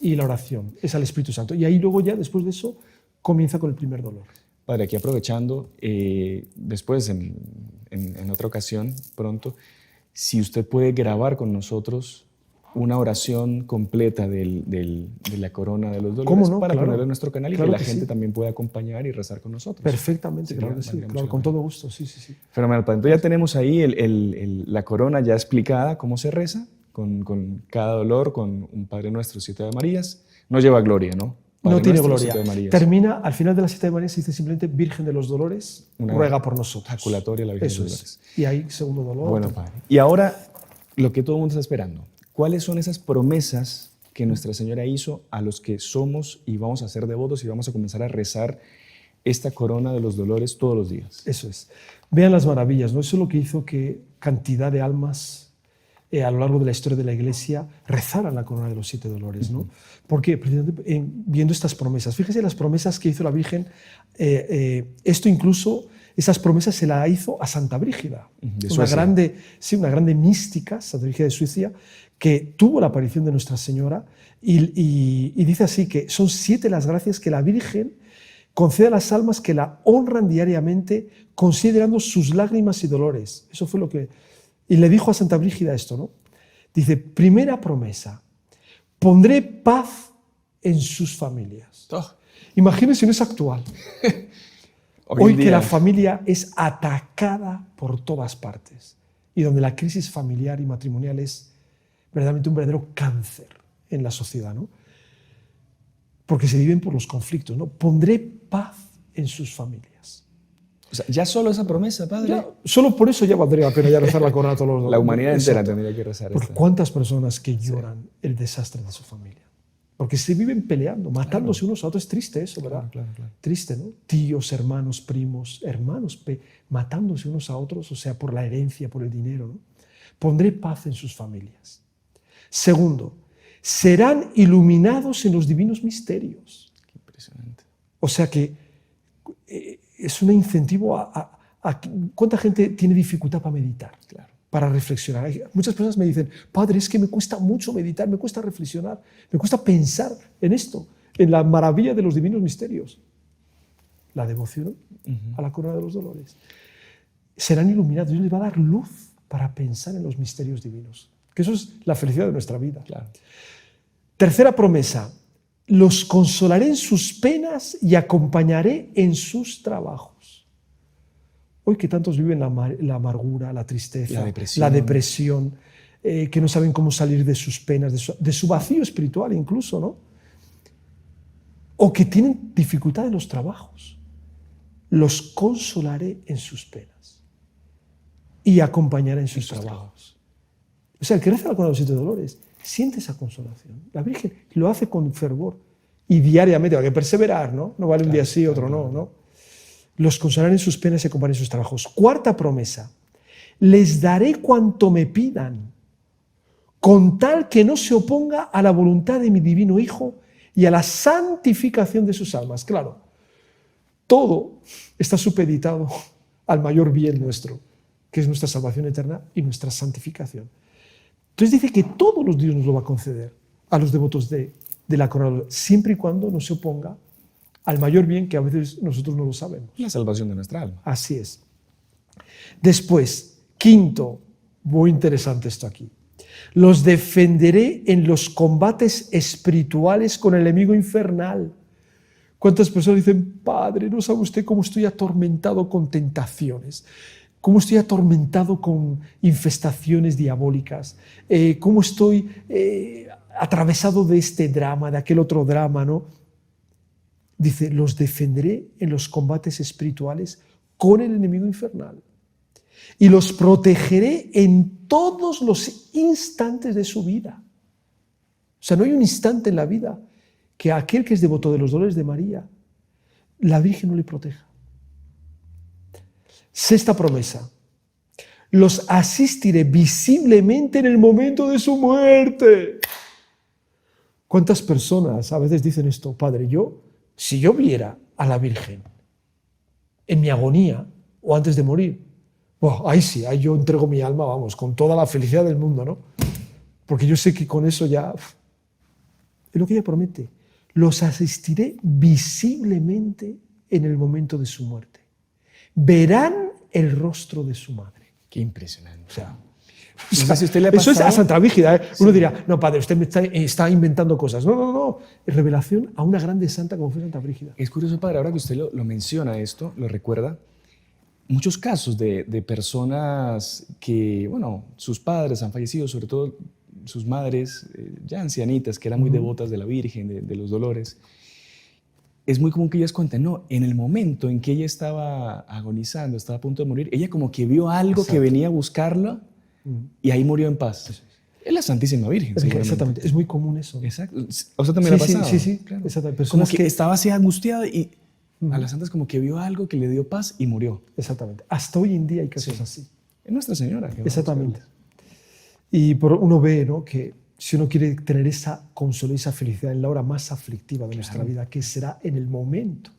Speaker 1: y la oración es al Espíritu Santo. Y ahí luego ya, después de eso, comienza con el primer dolor.
Speaker 3: Padre, aquí aprovechando, después en otra ocasión, pronto, si usted puede grabar con nosotros una oración completa de la corona de los dolores.
Speaker 1: ¿Cómo no?
Speaker 3: Para
Speaker 1: Claro.
Speaker 3: ponerlo en nuestro canal y
Speaker 1: Claro
Speaker 3: que la
Speaker 1: que
Speaker 3: gente
Speaker 1: sí.
Speaker 3: también pueda acompañar y rezar con nosotros.
Speaker 1: Perfectamente,
Speaker 3: Sería-
Speaker 1: claro que sí,
Speaker 3: valdría
Speaker 1: claro,
Speaker 3: mucho
Speaker 1: con
Speaker 3: la
Speaker 1: todo
Speaker 3: pena.
Speaker 1: gusto, sí, sí, sí.
Speaker 3: Fenomenal, Padre. Entonces ya tenemos ahí la corona ya explicada, cómo se reza, con cada dolor, con un Padre Nuestro, 7 Ave Marías. No lleva gloria, ¿no? Padre
Speaker 1: No tiene
Speaker 3: Nuestro,
Speaker 1: gloria.
Speaker 3: 7 Ave Marías.
Speaker 1: Termina, al final de la 7 de María se dice simplemente Virgen de los Dolores,
Speaker 3: Una
Speaker 1: ruega por nosotros.
Speaker 3: ejaculatoria a la Virgen
Speaker 1: Eso
Speaker 3: de los
Speaker 1: es.
Speaker 3: Dolores.
Speaker 1: Y ahí segundo dolor.
Speaker 3: Bueno, Padre. Y ahora, lo que todo el mundo está esperando. ¿Cuáles son esas promesas que Nuestra Señora hizo a los que somos y vamos a ser devotos y vamos a comenzar a rezar esta corona de los dolores todos los días?
Speaker 1: Eso es. Vean las maravillas, ¿no? Eso es lo que hizo que cantidad de almas a lo largo de la historia de la Iglesia rezaran la corona de los 7 dolores, ¿no? Porque precisamente viendo estas promesas, fíjese las promesas que hizo la Virgen, esto incluso, esas promesas se las hizo a Santa Brígida,
Speaker 3: De
Speaker 1: una
Speaker 3: Suecia.
Speaker 1: una grande mística, Santa Brígida de Suecia, que tuvo la aparición de Nuestra Señora y dice así que son 7 las gracias que la Virgen concede a las almas que la honran diariamente considerando sus lágrimas y dolores. Eso fue lo que... Y le dijo a Santa Brígida esto, ¿no? Dice, primera promesa, pondré paz en sus familias.
Speaker 3: Oh,
Speaker 1: Imagínense, no es actual.
Speaker 3: en
Speaker 1: Hoy que
Speaker 3: día,
Speaker 1: la familia es atacada por todas partes y donde la crisis familiar y matrimonial es verdaderamente un verdadero cáncer en la sociedad, ¿no? Porque se viven por los conflictos, ¿no? Pondré paz en sus familias.
Speaker 3: O sea, ya solo esa promesa, Padre.
Speaker 1: Ya, solo por eso ya valdría la pena ya rezar la corona a todos los...
Speaker 3: La humanidad entera
Speaker 1: Exacto.
Speaker 3: tendría que rezar
Speaker 1: Por
Speaker 3: esta.
Speaker 1: cuántas personas que lloran el desastre de su familia. Porque se viven peleando, matándose unos a otros. Es triste eso, ¿verdad?
Speaker 3: Claro.
Speaker 1: Triste, ¿no? Tíos, hermanos, primos, hermanos, matándose unos a otros, o sea, por la herencia, por el dinero, ¿no? Pondré paz en sus familias. Segundo, serán iluminados en los divinos misterios.
Speaker 3: Qué impresionante.
Speaker 1: O sea que es un incentivo a ¿cuánta gente tiene dificultad para meditar?
Speaker 3: Claro.
Speaker 1: Para reflexionar. Muchas personas me dicen, Padre, es que me cuesta mucho meditar, me cuesta reflexionar, me cuesta pensar en esto, en la maravilla de los divinos misterios. La devoción a la corona de los dolores. Serán iluminados, Dios les va a dar luz para pensar en los misterios divinos. Que eso es la felicidad de nuestra vida.
Speaker 3: Claro.
Speaker 1: Tercera promesa, los consolaré en sus penas y acompañaré en sus trabajos. Hoy que tantos viven la amargura, la tristeza, la depresión, que no saben cómo salir de sus penas, de su vacío espiritual incluso, ¿no? O que tienen dificultad en los trabajos. Los consolaré en sus penas y acompañaré en sus trabajos. O sea, el que reza la corona de los 7 dolores siente esa consolación. La Virgen lo hace con fervor y diariamente, hay que perseverar, ¿no? No vale un día sí, otro no. Los consolaré en sus penas y acompañaré en sus trabajos. Cuarta promesa, les daré cuanto me pidan, con tal que no se oponga a la voluntad de mi divino Hijo y a la santificación de sus almas. Claro, todo está supeditado al mayor bien nuestro, que es nuestra salvación eterna y nuestra santificación. Entonces dice que todos los días nos lo va a conceder a los devotos de la corona, siempre y cuando no se oponga al mayor bien que a veces nosotros no lo sabemos.
Speaker 3: La salvación de nuestra alma.
Speaker 1: Así es. Después, quinto, muy interesante esto aquí. Los defenderé en los combates espirituales con el enemigo infernal. ¿Cuántas personas dicen, Padre, no sabe usted cómo estoy atormentado con tentaciones? ¿Cómo estoy atormentado con infestaciones diabólicas? ¿Cómo estoy atravesado de este drama, de aquel otro drama, ¿no? Dice, los defenderé en los combates espirituales con el enemigo infernal y los protegeré en todos los instantes de su vida. O sea, no hay un instante en la vida que aquel que es devoto de los dolores de María, la Virgen no le proteja. Sexta promesa, los asistiré visiblemente en el momento de su muerte. ¿Cuántas personas a veces dicen esto? Padre, si yo viera a la Virgen en mi agonía o antes de morir, ahí sí, ahí yo entrego mi alma, vamos, con toda la felicidad del mundo, ¿no? Porque yo sé que con eso ya... Es lo que ella promete. Los asistiré visiblemente en el momento de su muerte. Verán el rostro de su madre.
Speaker 3: Qué impresionante.
Speaker 1: O sea,
Speaker 3: si usted le ha
Speaker 1: eso es a Santa Brígida, ¿eh?
Speaker 3: Sí.
Speaker 1: Uno dirá, no, Padre, usted me está inventando cosas. No. Es revelación a una grande santa como fue Santa Brígida.
Speaker 3: Es curioso, Padre, ahora que usted lo menciona esto, lo recuerda, muchos casos de personas que, bueno, sus padres han fallecido, sobre todo sus madres ya ancianitas, que eran muy devotas de la Virgen, de los dolores. Es muy común que ellas cuenten, no, en el momento en que ella estaba agonizando, estaba a punto de morir, ella como que vio algo que venía a buscarla y ahí murió en paz. Es la Santísima Virgen,
Speaker 1: Exactamente, es muy común eso.
Speaker 3: Exacto. ¿A usted también le ha pasado?
Speaker 1: Sí,
Speaker 3: claro.
Speaker 1: Exactamente.
Speaker 3: Como
Speaker 1: Personas
Speaker 3: que estaba así angustiada y a las santas como que vio algo que le dio paz y murió.
Speaker 1: Exactamente. Hasta hoy en día hay casos así.
Speaker 3: Es Nuestra Señora.
Speaker 1: Exactamente. Y uno ve, ¿no?, que si uno quiere tener esa consuelo, esa felicidad en la hora más aflictiva de nuestra vida, que será en el momento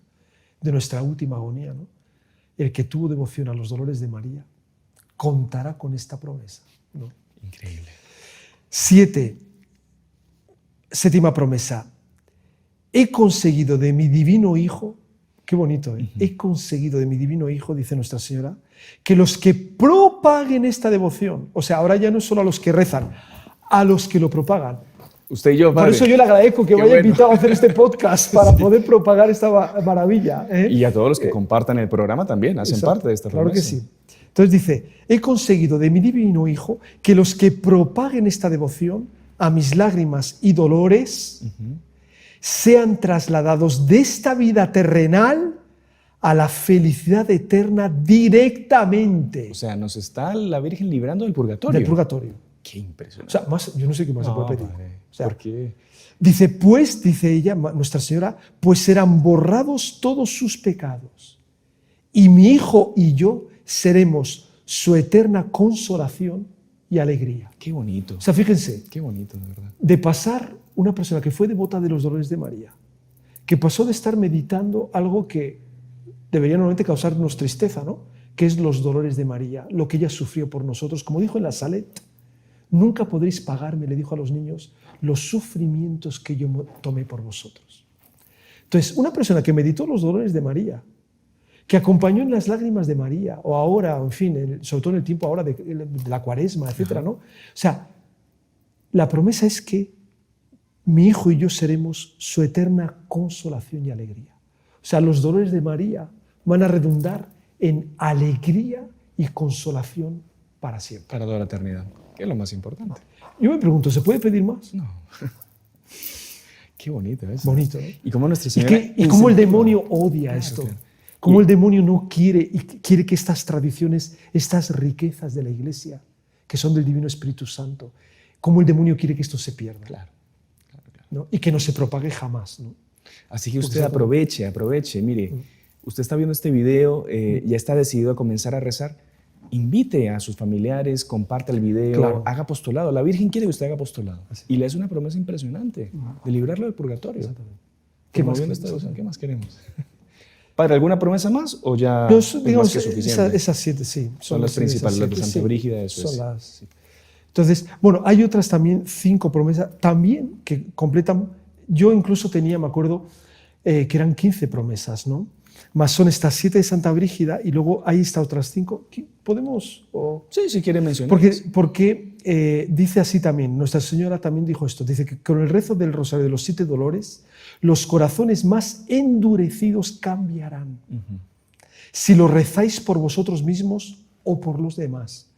Speaker 1: de nuestra última agonía, ¿no?, el que tuvo devoción a los dolores de María, contará con esta promesa, ¿no?
Speaker 3: Increíble.
Speaker 1: Séptima promesa. He conseguido de mi divino Hijo, qué bonito, ¿eh? He conseguido de mi divino Hijo, dice Nuestra Señora, que los que propaguen esta devoción, o sea, ahora ya no es solo a los que rezan, a los que lo propagan.
Speaker 3: Usted y yo, Padre.
Speaker 1: Por eso yo le agradezco que me haya invitado a hacer este podcast para poder propagar esta maravilla, ¿eh?
Speaker 3: Y a todos los que compartan el programa también hacen parte de esta promesa.
Speaker 1: Claro que sí. Entonces dice, he conseguido de mi divino Hijo que los que propaguen esta devoción a mis lágrimas y dolores, sean trasladados de esta vida terrenal a la felicidad eterna directamente.
Speaker 3: O sea, nos está la Virgen librando del purgatorio.
Speaker 1: Del purgatorio.
Speaker 3: Qué impresionante.
Speaker 1: O sea, más, yo no sé qué más se puede pedir.
Speaker 3: Padre,
Speaker 1: O sea,
Speaker 3: ¿por qué?
Speaker 1: dice, pues, dice ella, Nuestra Señora, pues serán borrados todos sus pecados. Y mi hijo y yo seremos su eterna consolación y alegría.
Speaker 3: Qué bonito.
Speaker 1: O sea, fíjense,
Speaker 3: Qué bonito, de verdad.
Speaker 1: de pasar una persona que fue devota de los dolores de María, que pasó de estar meditando algo que debería normalmente causarnos tristeza, ¿no? Que es los dolores de María, lo que ella sufrió por nosotros. Como dijo en la Salet, nunca podréis pagarme, le dijo a los niños, los sufrimientos que yo tomé por vosotros. Entonces, una persona que meditó los dolores de María, que acompañó en las lágrimas de María, o ahora, en fin, sobre todo en el tiempo ahora de la Cuaresma, etcétera, ¿no? O sea, la promesa es que mi hijo y yo seremos su eterna consolación y alegría. O sea, los dolores de María van a redundar en alegría y consolación para siempre.
Speaker 3: Para toda la eternidad, que es lo más importante.
Speaker 1: Yo me pregunto, ¿se puede pedir más?
Speaker 3: No. Qué bonito eso.
Speaker 1: Bonito, ¿no?
Speaker 3: Y cómo Nuestra Señora
Speaker 1: Y cómo el
Speaker 3: incentiva.
Speaker 1: demonio odia
Speaker 3: Claro,
Speaker 1: esto.
Speaker 3: claro.
Speaker 1: Cómo el demonio no quiere, y quiere que estas tradiciones, estas riquezas de la Iglesia, que son del Divino Espíritu Santo, cómo el demonio quiere que esto se pierda.
Speaker 3: Claro.
Speaker 1: ¿No? Y que no se propague jamás, ¿no?
Speaker 3: Así que usted aproveche. Mire, usted está viendo este video, ya está decidido a comenzar a rezar. Invite a sus familiares, comparte el video,
Speaker 1: Claro.
Speaker 3: haga apostolado. La Virgen quiere que usted haga apostolado. Y le hace una promesa impresionante de librarlo del purgatorio.
Speaker 1: ¿Qué más
Speaker 3: Promoviendo esta
Speaker 1: queremos?
Speaker 3: devoción. ¿Qué más queremos? Padre, ¿alguna promesa más o ya
Speaker 1: No,
Speaker 3: es
Speaker 1: digamos,
Speaker 3: más que suficiente?
Speaker 1: esas 7, sí.
Speaker 3: Son las principales, las de
Speaker 1: esas
Speaker 3: Santa
Speaker 1: 7,
Speaker 3: Brígida, eso
Speaker 1: son
Speaker 3: es.
Speaker 1: las. Entonces, bueno, hay otras también 5 promesas, también que completan. Yo incluso tenía, me acuerdo, que eran 15 promesas, ¿no? Más son estas 7 de Santa Brígida y luego hay estas otras 5. ¿Podemos?
Speaker 3: Sí, si quiere mencionar.
Speaker 1: Porque dice así también, Nuestra Señora también dijo esto, dice que con el rezo del Rosario de los 7 dolores, los corazones más endurecidos cambiarán. Si lo rezáis por vosotros mismos o por los demás.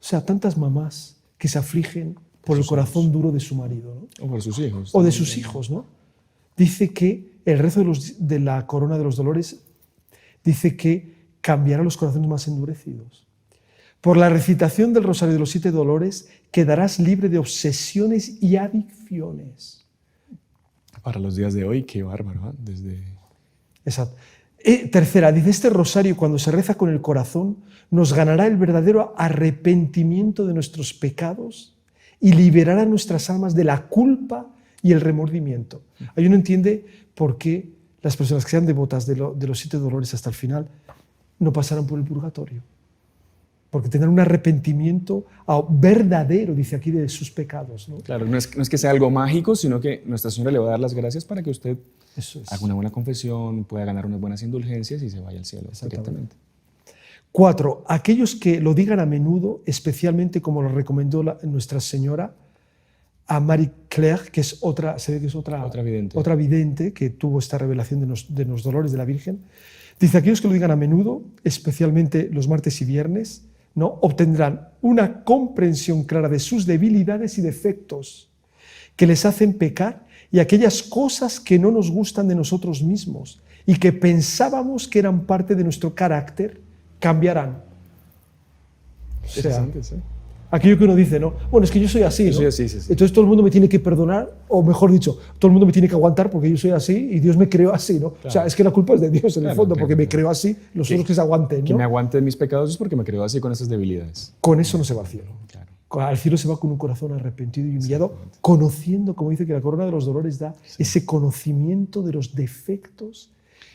Speaker 1: O sea, tantas mamás que se afligen por el corazón duro de su marido, ¿no?
Speaker 3: O por sus hijos.
Speaker 1: O de sus hijos, ¿no? Dice que el rezo de la corona de los dolores dice que cambiará los corazones más endurecidos. Por la recitación del Rosario de los 7 dolores quedarás libre de obsesiones y adicciones.
Speaker 3: Para los días de hoy, qué bárbaro, ¿eh?
Speaker 1: Exacto. Tercera, dice, este rosario cuando se reza con el corazón nos ganará el verdadero arrepentimiento de nuestros pecados y liberará nuestras almas de la culpa y el remordimiento. Ahí uno entiende por qué las personas que sean devotas de los 7 dolores hasta el final no pasarán por el purgatorio. Porque tendrán un arrepentimiento verdadero, dice aquí, de sus pecados, ¿no?
Speaker 3: Claro, no es que sea algo mágico, sino que Nuestra Señora le va a dar las gracias para que usted
Speaker 1: Eso es.
Speaker 3: haga una buena confesión, pueda ganar unas buenas indulgencias y se vaya al cielo directamente.
Speaker 1: 4. Aquellos que lo digan a menudo, especialmente como lo recomendó Nuestra Señora a Marie Claire, que es otra, se ve que es otra vidente que tuvo esta revelación de los dolores de la Virgen. Dice, aquellos que lo digan a menudo, especialmente los martes y viernes, ¿no? Obtendrán una comprensión clara de sus debilidades y defectos que les hacen pecar y aquellas cosas que no nos gustan de nosotros mismos y que pensábamos que eran parte de nuestro carácter, cambiarán. O sea,
Speaker 3: ¿Sí?
Speaker 1: aquello que uno dice, ¿no? Bueno, es que yo soy así, ¿no?
Speaker 3: Yo soy así, sí.
Speaker 1: Entonces todo el mundo me tiene que perdonar, o mejor dicho, todo el mundo me tiene que aguantar porque yo soy así y Dios me creó así, ¿no?
Speaker 3: Claro.
Speaker 1: O sea, es que la culpa es de Dios en el fondo,
Speaker 3: Claro,
Speaker 1: porque me creó así, los otros que se aguanten,
Speaker 3: Que
Speaker 1: ¿no?
Speaker 3: me aguanten mis pecados es porque me creó así con esas debilidades.
Speaker 1: Con eso no se va al cielo.
Speaker 3: Claro.
Speaker 1: Al cielo se va con un corazón arrepentido y humillado, conociendo, como dice que la corona de los dolores da, ese conocimiento de los defectos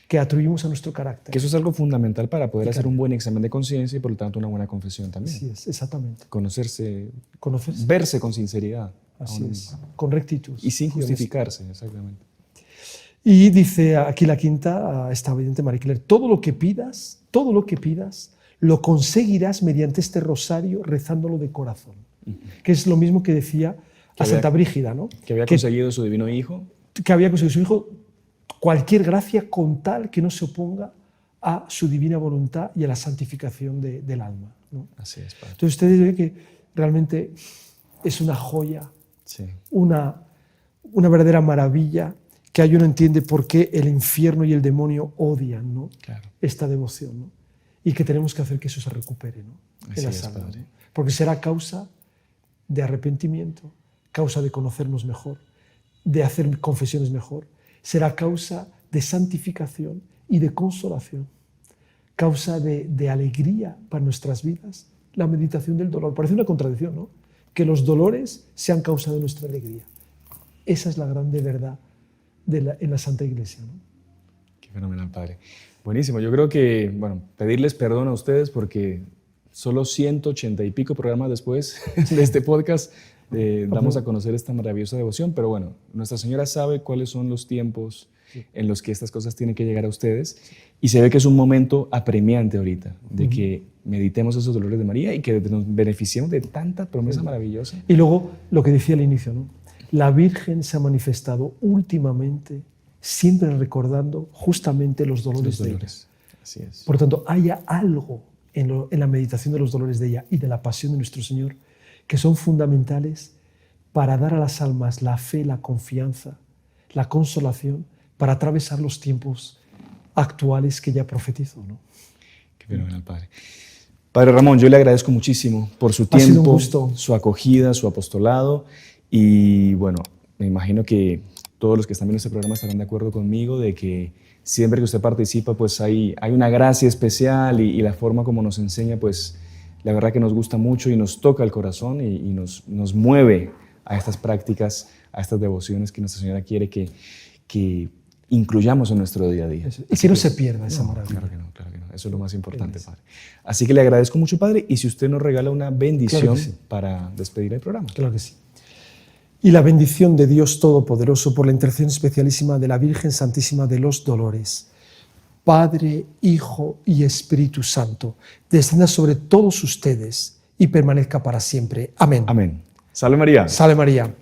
Speaker 1: que atribuimos a nuestro carácter.
Speaker 3: Que eso es algo fundamental para poder hacer un buen examen de conciencia y por lo tanto una buena confesión también.
Speaker 1: Así es, exactamente.
Speaker 3: Conocerse,
Speaker 1: Conocerse.
Speaker 3: verse con sinceridad.
Speaker 1: Así es, con rectitud.
Speaker 3: Y sin
Speaker 1: honestidad.
Speaker 3: justificarse, exactamente.
Speaker 1: Y dice aquí la quinta, esta vidente Marie Claire, todo lo que pidas, lo conseguirás mediante este rosario rezándolo de corazón. Que es lo mismo que decía a Santa Brígida, ¿no?
Speaker 3: Que había conseguido su divino hijo.
Speaker 1: Que había conseguido su hijo cualquier gracia con tal que no se oponga a su divina voluntad y a la santificación del alma, ¿no?
Speaker 3: Así es, padre.
Speaker 1: Entonces ustedes ven que realmente es una joya
Speaker 3: Sí.
Speaker 1: Una verdadera maravilla que ahí uno entiende por qué el infierno y el demonio odian, ¿no?
Speaker 3: Claro.
Speaker 1: Esta devoción, ¿no? Y que tenemos que hacer que eso se recupere, ¿no?
Speaker 3: Así
Speaker 1: en la
Speaker 3: es,
Speaker 1: sala,
Speaker 3: Padre.
Speaker 1: ¿no? Porque será causa de arrepentimiento, causa de conocernos mejor, de hacer confesiones mejor, será causa de santificación y de consolación, causa de alegría para nuestras vidas, la meditación del dolor. Parece una contradicción, ¿no? Que los dolores sean causa de nuestra alegría. Esa es la grande verdad en la Santa Iglesia, ¿no?
Speaker 3: Qué fenomenal, Padre. Buenísimo. Yo creo que, bueno, pedirles perdón a ustedes porque solo 180 y pico programas después de este podcast damos a conocer esta maravillosa devoción, pero bueno, Nuestra Señora sabe cuáles son los tiempos en los que estas cosas tienen que llegar a ustedes y se ve que es un momento apremiante ahorita de que meditemos esos dolores de María y que nos beneficiemos de tanta promesa maravillosa.
Speaker 1: Y luego, lo que decía al inicio, ¿no? La Virgen se ha manifestado últimamente siempre recordando justamente los dolores de ella.
Speaker 3: Así es.
Speaker 1: Por lo tanto, haya algo en la meditación de los dolores de ella y de la pasión de nuestro Señor que son fundamentales para dar a las almas la fe, la confianza, la consolación, para atravesar los tiempos actuales que ella profetizó, ¿no?
Speaker 3: Qué fenomenal, Padre. Padre Ramón, yo le agradezco muchísimo por su
Speaker 1: Ha sido un
Speaker 3: tiempo,
Speaker 1: gusto.
Speaker 3: su acogida, su apostolado y bueno, me imagino que todos los que están viendo este programa estarán de acuerdo conmigo de que siempre que usted participa pues hay una gracia especial y la forma como nos enseña pues la verdad que nos gusta mucho y nos toca el corazón y nos mueve a estas prácticas, a estas devociones que Nuestra Señora quiere que incluyamos en nuestro día a día.
Speaker 1: Y que no se pierda esa maravilla.
Speaker 3: Claro que no. Eso es lo más importante, Padre. Así que le agradezco mucho, Padre, y si usted nos regala una bendición
Speaker 1: Claro que sí.
Speaker 3: para despedir el programa.
Speaker 1: Claro que sí. Y la bendición de Dios Todopoderoso por la intercesión especialísima de la Virgen Santísima de los Dolores, Padre, Hijo y Espíritu Santo, descienda sobre todos ustedes y permanezca para siempre. Amén.
Speaker 3: Amén. Salve María.
Speaker 1: Salve María.